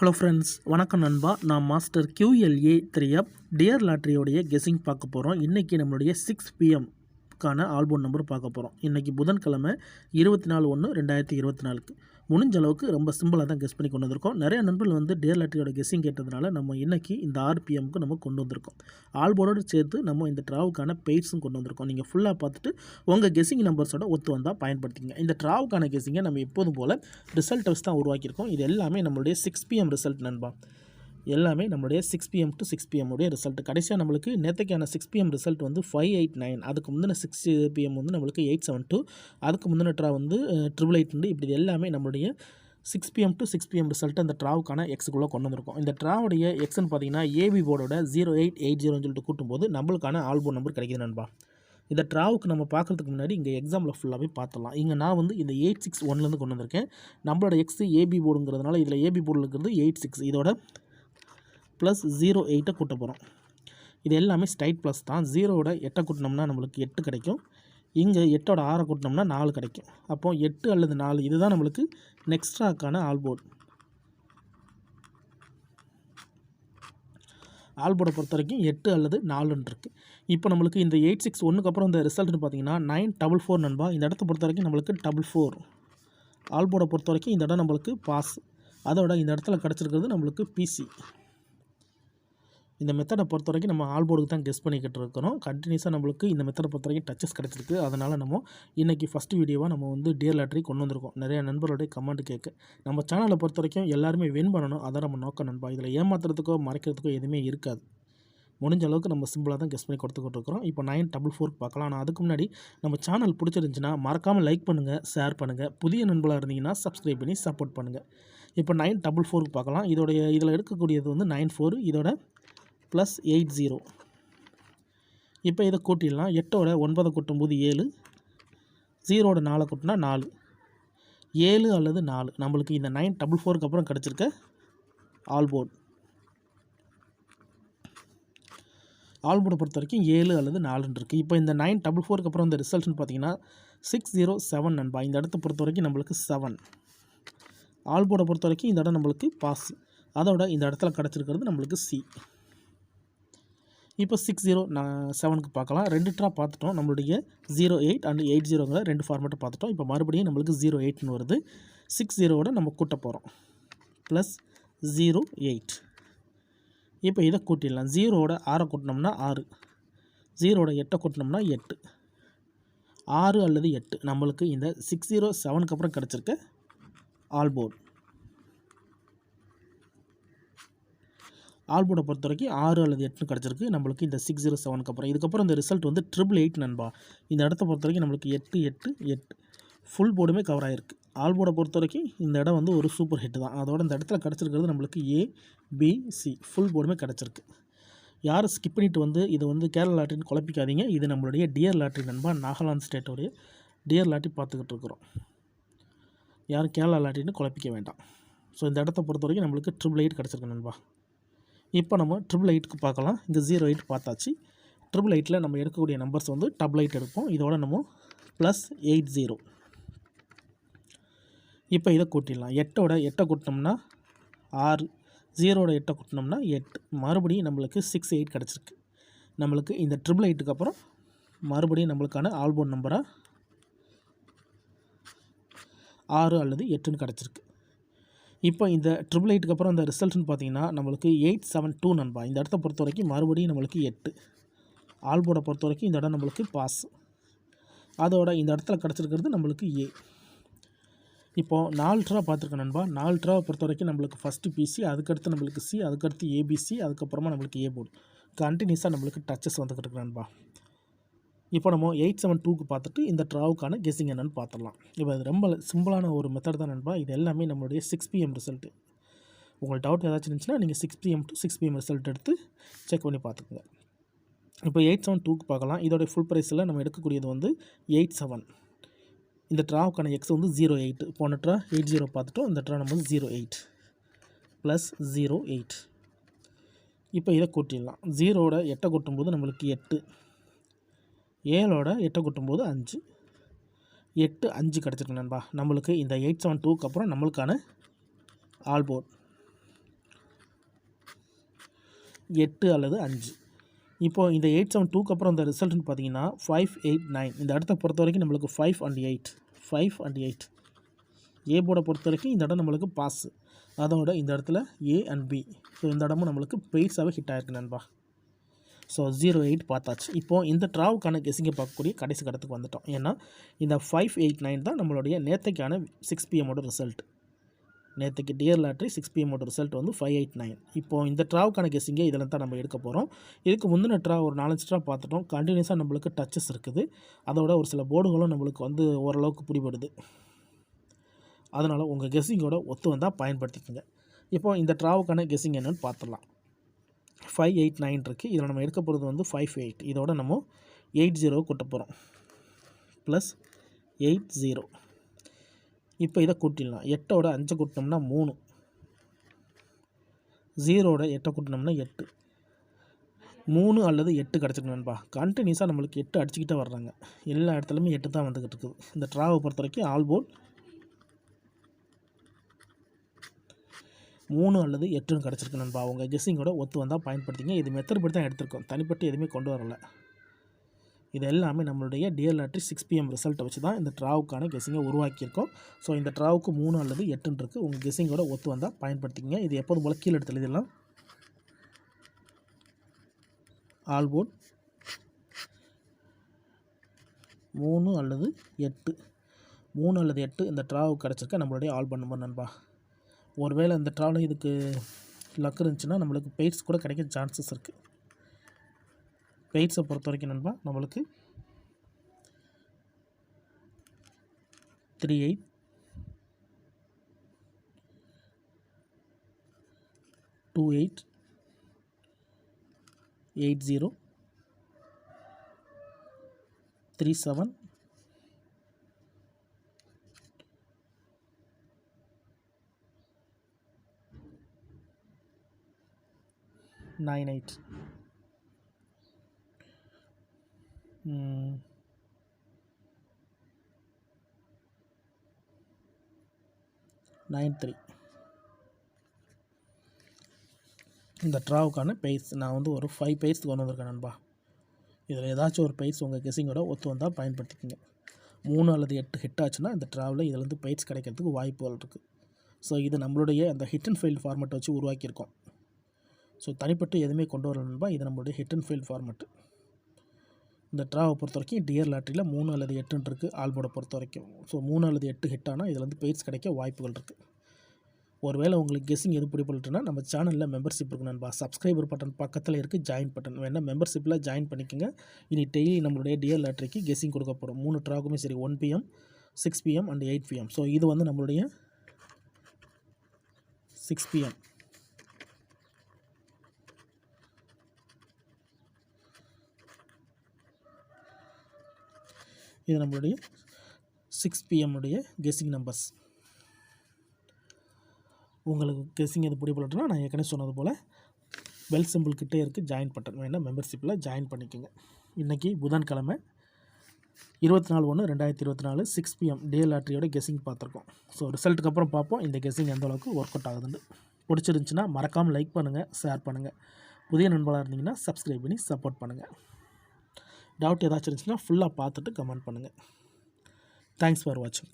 Hello friends, வணக்கம் நண்பா. நான் மாஸ்டர் QLA 3 டியர் லாட்ரியோடைய கெஸ்ஸிங் பார்க்க போகிறோம். இன்றைக்கி நம்மளுடைய 6 PM ஆல்போன் நம்பர் பார்க்க போகிறோம். இன்றைக்கி புதன்கிழமை 24/1/2024. முடிஞ்ச அளவுக்கு ரொம்ப சிம்பிளாக தான் கெஸ் பண்ணி கொண்டு வந்திருக்கோம். நிறைய நண்பர்கள் வந்து டியர் லாட்ரியோட கெஸ்ஸிங் கேட்டதுனால நம்ம இன்றைக்கி இந்த 6 PMக்கு நம்ம கொண்டு வந்திருக்கோம். ஆல்போனோடு சேர்த்து நம்ம இந்த ட்ராவுக்கான பெய்ட்ஸும் கொண்டு வந்திருக்கோம். நீங்கள் ஃபுல்லாக பார்த்துட்டு உங்கள் கெஸ்ஸிங் நம்பர்ஸோட ஒத்து வந்தால் பயன்படுத்திங்க. இந்த ட்ராவுக்கான கெஸ்ஸிங்கை நம்ம எப்போதும் போல் ரிசல்ட் வச்சு தான் உருவாக்கியிருக்கோம். இது எல்லாமே நம்மளுடைய 6 PM ரிசல்ட் நண்பா. எல்லாமே நம்மளுடைய 6 PM to 6 PM உடைய ரிசல்ட். கடைசியாக நம்மளுக்கு நேற்றுக்கான 6 PM ரிசல்ட் வந்து 589. அதுக்கு முந்தின 6 PM வந்து நம்மளுக்கு 872. அதுக்கு முந்தின ட்ரா வந்து 888. இப்படி எல்லாமே நம்மளுடைய 6 PM to 6 PM ரிசல்ட் அந்த ட்ராவுக்கான எக்ஸுக்குள்ளே கொண்டு வந்திருக்கோம். இந்த ட்ராவுடைய எக்ஸ்ன்னு பார்த்தீங்கன்னா ஏபி போர்டோட 0880 சொல்லிட்டு கூட்டும்போது நம்மளுக்கான ஆல்போன் நம்பர் கிடைக்குது நண்பா. இந்த ட்ராவுக்கு நம்ம பார்க்குறதுக்கு முன்னாடி இங்கே எக்ஸாம்பிள் ஃபுல்லாகவே பார்த்துடலாம். இங்கே நான் வந்து இந்த 861 கொண்டு வந்திருக்கேன். நம்மளோட எக்ஸ் ஏபி போர்டுங்கிறதுனால இதில் ஏபி போர்டில் இருக்கிறது 86. இதோட ப்ளஸ் 08 கூட்ட போகிறோம். இது எல்லாமே ஸ்ட்ரைட் ப்ளஸ் தான். 0வோட 8 கூட்டினோம்னா நம்மளுக்கு 8 கிடைக்கும். இங்கே 8ஓட 6 கூட்டினோம்னா 4 கிடைக்கும். அப்போ 8 அல்லது 4 இதுதான் நம்மளுக்கு நெக்ஸ்ட்ராக்கான ஆல்போர்டு. ஆல்போர்டை பொறுத்த வரைக்கும் 8 அல்லது 4ன்னு இருக்குது. இப்போ நம்மளுக்கு இந்த 861க்கு அப்புறம் இந்த ரிசல்ட்னு பார்த்தீங்கன்னா 944 நண்பா. இந்த இடத்த பொறுத்த வரைக்கும் நம்மளுக்கு 44. ஆல்போர்டை பொறுத்த வரைக்கும் இந்த இடம் நம்மளுக்கு பாஸ். அதோட இந்த இடத்துல கிடச்சிருக்கிறது நம்மளுக்கு பிசி. இந்த மெத்தடை பொறுத்த வரைக்கும் நம்ம ஆல்போர்டுக்கு தான் கெஸ் பண்ணிக்கிட்டு இருக்கிறோம். கண்டினியூஸாக நம்மளுக்கு இந்த மெத்தடை பொறுத்த வரைக்கும் டச்சஸ் கிடச்சிருக்கு. அதனால் நம்ம இன்றைக்கி ஃபஸ்ட்டு வீடியோவாக நம்ம வந்து டியர் லாட்ரி கொண்டு வந்திருக்கோம். நிறைய நண்பர்களுடைய கமெண்ட் கேட்க நம்ம சேனலை பொறுத்த வரைக்கும் எல்லாருமே வின் பண்ணணும். அதை நம்ம நோக்கம் நண்பா. இதில் ஏமாத்துறதுக்கோ மறைக்கிறதுக்கோ எதுவுமே இருக்காது. முடிஞ்ச அளவுக்கு நம்ம சிம்பிளாக தான் கெஸ் பண்ணி கொடுத்துக்கிட்டு இருக்கிறோம். இப்போ 944 பார்க்கலாம். ஆனால் அதுக்கு முன்னாடி நம்ம சேனல் பிடிச்சிருந்துச்சின்னா மறக்காமல் லைக் பண்ணுங்கள், ஷேர் பண்ணுங்கள். புதிய நண்பர்களாக இருந்தீங்கன்னா சப்ஸ்கிரைப் பண்ணி சப்போர்ட் பண்ணுங்கள். இப்போ 944 பார்க்கலாம். இதில் எடுக்கக்கூடியது வந்து 94. இதோட ப்ளஸ் 80. இப்போ இதை கூட்டிடலாம். 8ஓட 9 கூட்டும்போது 7. 0ஓட 4 கூட்டினா 4. 7 அல்லது 4 நம்மளுக்கு இந்த 944க்கு அப்புறம் கிடச்சிருக்க ஆல்போர்டு. ஆல்போர்டை பொறுத்த வரைக்கும் 7 அல்லது 4ன்னு இருக்குது. இப்போ இந்த 944க்கு அப்புறம் இந்த ரிசல்ட்னு பார்த்தீங்கன்னா 607 நண்பா. இந்த இடத்த பொறுத்த வரைக்கும் நம்மளுக்கு 7. ஆல்போர்டை பொறுத்த வரைக்கும் இந்த இடம் நம்மளுக்கு பாஸ். அதோட இந்த இடத்துல கிடச்சிருக்கிறது நம்மளுக்கு சி. இப்போ 607க்கு பார்க்கலாம். 2 ட்ரா பார்த்துட்டோம். நம்மளுடைய 08 அண்ட் 80ங்கிற 2 ஃபார்மேட்டை பார்த்துட்டோம். இப்போ மறுபடியும் நம்மளுக்கு 08ன்னு வருது. 60ஓட நம்ம கூட்ட போகிறோம். ப்ளஸ் 08. இப்போ இதை கூட்டிடலாம். 0ஓட 6 கூட்டினோம்னா 6. 0ஓட 8 கூட்டினோம்னா 8. 6 அல்லது 8 நம்மளுக்கு இந்த 607க்கு அப்புறம் கிடச்சிருக்க ஆல்போர்டு. ஆல்போர்டை பொறுத்த வரைக்கும் 6 அல்லது 8 கிடச்சிருக்கு நம்மளுக்கு இந்த 607க்கு அப்புறம். இதுக்கப்புறம் இந்த ரிசல்ட் வந்து 888 நண்பா. இந்த இடத்த பொறுத்த வரைக்கும் நம்மளுக்கு 8 8 8 ஃபுல் போர்டுமே கவர் ஆகிருக்கு. ஆல்போர்டை பொறுத்த வரைக்கும் இந்த இடம் வந்து ஒரு சூப்பர் ஹிட் தான். அதோட இந்த இடத்துல கிடச்சிருக்கிறது நம்மளுக்கு ABC ஃபுல் போர்டுமே கிடச்சிருக்கு. யாரும் ஸ்கிப் பண்ணிவிட்டு வந்து இதை வந்து கேரளா லாட்ரின்னு குழப்பிக்காதீங்க. இது நம்மளுடைய டியர் லாட்ரி நண்பா. நாகாலாந்து ஸ்டேட்டோடைய டியர் லாட்ரி பார்த்துக்கிட்டு இருக்கிறோம். யாரும் கேரளா லாட்ரின்னு குழப்பிக்க வேண்டாம். ஸோ இந்த இடத்த பொறுத்த வரைக்கும் நம்மளுக்கு 888 கிடச்சிருக்கு நண்பா. இப்போ நம்ம 888க்கு பார்க்கலாம். இங்கே 08 பார்த்தாச்சு. 888ல் நம்ம எடுக்கக்கூடிய நம்பர்ஸ் வந்து 888 எடுப்போம். இதோட நம்ம ப்ளஸ் 80. இப்போ இதை கூட்டிடலாம். 8ஓட 8 கூட்டினோம்னா 6. 0ஓட 8 கூட்டினோம்னா 8. மறுபடியும் நம்மளுக்கு 68 கிடச்சிருக்கு. நம்மளுக்கு இந்த 888க்கு அப்புறம் மறுபடியும் நம்மளுக்கான ஆல்போன் நம்பராக 6 அல்லது 8ன்னு கிடச்சிருக்கு. இப்போ இந்த 888க்கு அப்புறம் இந்த ரிசல்ட்னு பார்த்தீங்கன்னா நம்மளுக்கு 872 நண்பா. இந்த இடத்த பொறுத்த வரைக்கும் மறுபடியும் நம்மளுக்கு 8. ஆல்போர்டை பொறுத்த வரைக்கும் இந்த இடம் நம்மளுக்கு பாஸ். அதோட இந்த இடத்துல கிடச்சிருக்கிறது நம்மளுக்கு ஏ. இப்போது 4 ட்ரா பார்த்துருக்கேன் நண்பா. 4 ட்ராவை பொறுத்த வரைக்கும் நம்மளுக்கு ஃபஸ்ட்டு பிசி, அதுக்கடுத்து நம்மளுக்கு சி, அதுக்கடுத்து ஏபிசி, அதுக்கப்புறமா நம்மளுக்கு ஏ போர்டு. கண்டினியூஸாக நம்மளுக்கு டச்சஸ் வந்துக்கிட்டு இருக்கு நண்பா. இப்போ நம்ம 872க்கு பார்த்துட்டு இந்த ட்ராவுக்கான கெஸ்ஸிங் என்னென்னு பார்த்துடலாம். இப்போ அது ரொம்ப சிம்பிளான ஒரு மெத்தட் தான் நண்பா. இது எல்லாமே நம்மளுடைய 6 PM ரிசல்ட்டு. உங்களுக்கு டவுட் ஏதாச்சும் இருந்துச்சுன்னா நீங்கள் 6 PM to 6 PM ரிசல்ட் எடுத்து செக் பண்ணி பார்த்துக்குங்க. இப்போ 872க்கு பார்க்கலாம். இதோடைய ஃபுல் ப்ரைஸில் நம்ம எடுக்கக்கூடியது வந்து 87. இந்த ட்ராவுக்கான எக்ஸ் வந்து 08. போன ட்ரா 80 பார்த்துட்டோம். இந்த ட்ரா நம்ம 08 ப்ளஸ் 08. இப்போ இதை கூட்டிடலாம். 0ஓட 8 கூட்டும்போது நம்மளுக்கு 8. 7ஓட 8 கூட்டும்போது 5. 8 5 கிடச்சிருக்கு நண்பா. நம்மளுக்கு இந்த 872க்கு அப்புறம் நம்மளுக்கான ஆல்போர்டு. 8 அல்லது 5. இப்போது இந்த 872க்கு அப்புறம் இந்த ரிசல்ட்னு பார்த்தீங்கன்னா 5, 8, 9. இந்த இடத்த பொறுத்த வரைக்கும் நம்மளுக்கு 5 and 8, 5 and 8. ஏ போர்டை பொறுத்த வரைக்கும் இந்த இடம் நம்மளுக்கு பாஸ். அதோட இந்த இடத்துல ஏ அண்ட் பி, ஸோ இந்த இடமும் நம்மளுக்கு பெய்ட்ஸாகவே ஹிட் ஆகிருக்கு நண்பா. ஸோ 08 பார்த்தாச்சு. இப்போது இந்த ட்ராவுக்கான கெஸிங்கை பார்க்கக்கூடிய கடைசி கடத்துக்கு வந்துட்டோம். ஏன்னா இந்த 5, 8, 9 தான் நம்மளுடைய நேற்றைக்கான 6 PM ரிசல்ட். நேற்றுக்கு டியர் லாட்ரி 6 PM ரிசல்ட் வந்து 5, 8, 9. இப்போது இந்த ட்ராவுக்கான கெஸிங்கை இதில் தான் நம்ம எடுக்க போகிறோம். இதுக்கு முந்தின ட்ரா ஒரு 4-5 ட்ரா பார்த்துட்டோம். கண்டினியூஸாக நம்மளுக்கு டச்சஸ் இருக்குது. அதோட ஒரு சில போர்டுகளும் நம்மளுக்கு வந்து ஓரளவுக்கு பிடிபடுது. அதனால் உங்கள் கெஸ்ஸிங்கோட ஒத்து வந்தால் பயன்படுத்திக்கோங்க. இப்போ இந்த ட்ராவுக்கான கெஸ்ஸிங் என்னென்னு பார்த்துடலாம். 5, 8, 9 இருக்குது. இதில் நம்ம எடுக்க போகிறது வந்து 5, 8. இதோட நம்ம 80 கூட்ட போகிறோம். ப்ளஸ் 80. இப்போ இதை கூட்டிடலாம். 8ஓட 5 கூட்டினோம்னா 3, 0ஓட 8 கூட்டினோம்னா 8. 3 அல்லது 8 கிடச்சிருக்கு நண்பா. கண்டினியூஸாக நம்மளுக்கு 8 அடிச்சுக்கிட்டே வர்றாங்க. எல்லா இடத்துலையுமே 8 தான் வந்துக்கிட்டு இருக்குது. இந்த ட்ராவை பொறுத்த வரைக்கும் ஆல் போர்ட் 3 அல்லது 8 கிடச்சிருக்கு நண்பா. அவங்க கெஸ்ஸிங்கோட ஒத்து வந்தால் பயன்படுத்திங்க. இது மெத்தட் படி தான் எடுத்திருக்கோம், தனிப்பட்டு எதுவுமே கொண்டு வரல. இது எல்லாமே நம்மளுடைய டியர் லாட்ரி 6 PM ரிசல்ட்டை வச்சு தான் இந்த ட்ராவுக்கான கெஸ்ஸிங்கை உருவாக்கியிருக்கோம். ஸோ இந்த ட்ராவுக்கு 3 அல்லது 8 இருக்குது. உங்கள் கெஸ்ஸிங்கோட ஒத்து வந்தால் பயன்படுத்திங்க. இது எப்போதும் போல் கீழே எடுத்து எழுதிடலாம். ஆல் போர்ட் 3 அல்லது 8, 3 அல்லது 8 இந்த ட்ராவுக்கு கிடச்சிருக்க நம்மளுடைய ஆல் போர்ட் நம்பர் நண்பா. ஒருவேளை இந்த ட்ராவில் இதுக்கு லக் இருந்துச்சுன்னா நம்மளுக்கு பெய்ட்ஸ் கூட கிடைக்க சான்சஸ் இருக்குது. பெய்ட்ஸை பொறுத்த வரைக்கும் நண்பா நம்மளுக்கு 38, 28, 80, 37, 98, 93. இந்த ட்ராவுக்கான பெய்ஸ் நான் வந்து ஒரு 5 பெய்ஸ் கொண்டு வந்திருக்கேன் நண்பா. இதில் ஏதாச்சும் ஒரு பெய்ஸ் உங்கள் கெஸ்ஸிங்கோட ஒத்து வந்தால் பயன்படுத்திக்கோங்க. 3 அல்லது 8 ஹிட் ஆச்சுன்னா இந்த ட்ராவில் இதிலேருந்து பெய்ட்ஸ் கிடைக்கிறதுக்கு வாய்ப்புகள் இருக்குது. ஸோ இது நம்மளுடைய அந்த ஹிட் அண்ட் ஃபெயில் ஃபார்மெட்டை வச்சு உருவாக்கியிருக்கோம். ஸோ தனிப்பட்டு எதுவுமே கொண்டு வரல நண்பா. இது நம்மளுடைய ஹிட் அண்ட் ஃபெயில் ஃபார்மெட்டு. இந்த ட்ராவை பொறுத்த வரைக்கும் டியர் லாட்ரியில் 3 அல்லது 8 இருக்குது ஆல்போர்டை பொறுத்த வரைக்கும். ஸோ 3 அல்லது 8 ஹிட் ஆனால் இதில் வந்து பெய்ட்ஸ் கிடைக்க வாய்ப்புகள் இருக்குது. ஒருவேளை உங்களுக்கு கெஸ்ஸிங் எது பிடிப்பட்டுனா நம்ம சேனலில் மெம்பர்ஷிப் இருக்கு நண்பா. சப்ஸ்கிரைபர் பட்டன் பக்கத்தில் இருக்குது, ஜாயின் பட்டன் வேணால் மெம்பர்ஷிப்பில் ஜாயின் பண்ணிக்கோங்க. இனி டெய்லி நம்மளுடைய டியர் லாட்ரிக்கு கெஸ்ஸிங் கொடுக்க போகிறோம். 3 ட்ராவுக்குமே சரி, 1 PM, 6 PM and 8 PM. So இது வந்து நம்மளுடைய 6 PM. இது நம்மளுடைய 6 PM உடைய கெஸ்ஸிங் நம்பர்ஸ். உங்களுக்கு கெஸ்ஸிங் எது பிடிப்பட்டுனா நான் ஏற்கனவே சொன்னது போல் பெல் சிம்பிள் கிட்டே இருக்குது, ஜாயின் பட்டன் வேணால் மெம்பர்ஷிப்பில் ஜாயின் பண்ணிக்கோங்க. இன்றைக்கி புதன்கிழமை 24/1/2024 6 PM டியர் லாட்ரியோட கெஸ்ஸிங் பார்த்துருக்கோம். ஸோ ரிசல்ட்டுக்கு அப்புறம் பார்ப்போம் இந்த கெஸ்ஸிங் எந்த அளவுக்கு ஒர்க் அவுட் ஆகுதுன்னு. பிடிச்சிருந்துச்சின்னா மறக்காமல் லைக் பண்ணுங்கள், ஷேர் பண்ணுங்கள். புதிய நண்பர்களாக இருந்தீங்கன்னா சப்ஸ்கிரைப் பண்ணி சப்போர்ட் பண்ணுங்கள். டவுட் ஏதாச்சும் இருந்துச்சுன்னா ஃபுல்லாக பார்த்துட்டு கமெண்ட் பண்ணுங்கள். தேங்க்ஸ் ஃபார் வாட்சிங்.